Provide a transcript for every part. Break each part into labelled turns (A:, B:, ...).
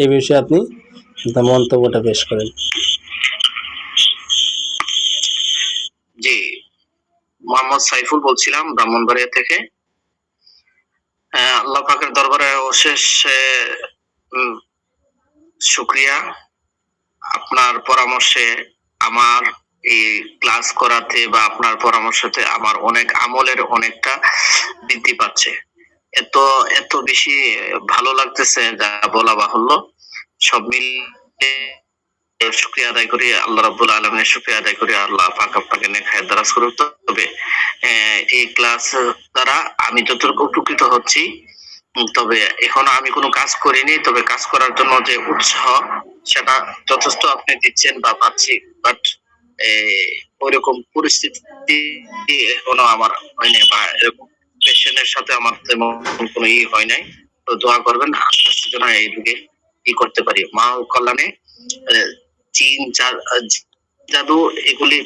A: এই বিষয়ে আপনি আপনার মন্তব্যটা পেশ করেন।
B: জি, মোহাম্মদ সাইফুল বলছিলাম ব্রাহ্মণবাড়িয়া থেকে। আল্লাহ পাকের দরবারে অশেষ শুকরিয়া, আপনার পরামর্শে আমার এই ক্লাস করাতে বা আপনার পরামর্শতে আমার অনেক আমলের অনেকটা বৃদ্ধি পাচ্ছে। এত এত বেশি ভালো লাগতেছে যা বলা বাহুল্য। সব মিলিয়ে শুকরিয়া আদায় করি, আল্লাহ রাব্বুল আলামিনের শুকরিয়া আদায় করি। আল্লাহ পাক আপনাকে নেক হায়াত দারাজ করুক। তবে এই ক্লাস দ্বারা আমি যতটুকু উপকৃত হচ্ছি, তবে এখনো আমি কোনো কাজ করিনি। তবে কাজ করার জন্য যে উৎসাহ সেটা যথেষ্ট আপনি দিচ্ছেন বা পাচ্ছি, বাট ওইরকম পরিস্থিতি এখনো আমার হয়নি বা এরকম পেশেন্টের সাথে আমার তেমন কোনো হয় নাই। তো দোয়া করবেন আস্তে আস্তে যেন এই দিকে করতে পারি। মা কল্যাণে জিন জাদু এগুলি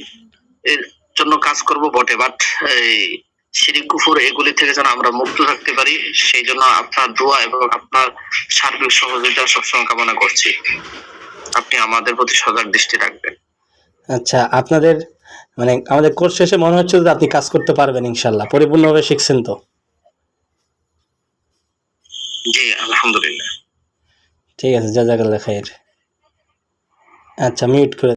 B: এর জন্য কাজ করব বটে, বাট এই শিরিক কুফর এগুলি থেকে যেন আমরা মুক্ত থাকতে পারি, সেই জন্য আপনার দোয়া এবং আপনার সার্বিক সহযোগিতা সবসময় কামনা করছি। আপনি আমাদের প্রতি সজাগ দৃষ্টি রাখবেন।
A: আচ্ছা, আপনাদের মানে আমাদের কোর্স শেষে মনে হচ্ছে যে আপনি কাজ করতে পারবেন ইনশাল্লাহ, পরিপূর্ণভাবে শিখছেন তো?
B: জি আলহামদুলিল্লাহ।
A: ঠিক আছে, জাযাকাল্লাহ খাইর। আচ্ছা, মিউট করে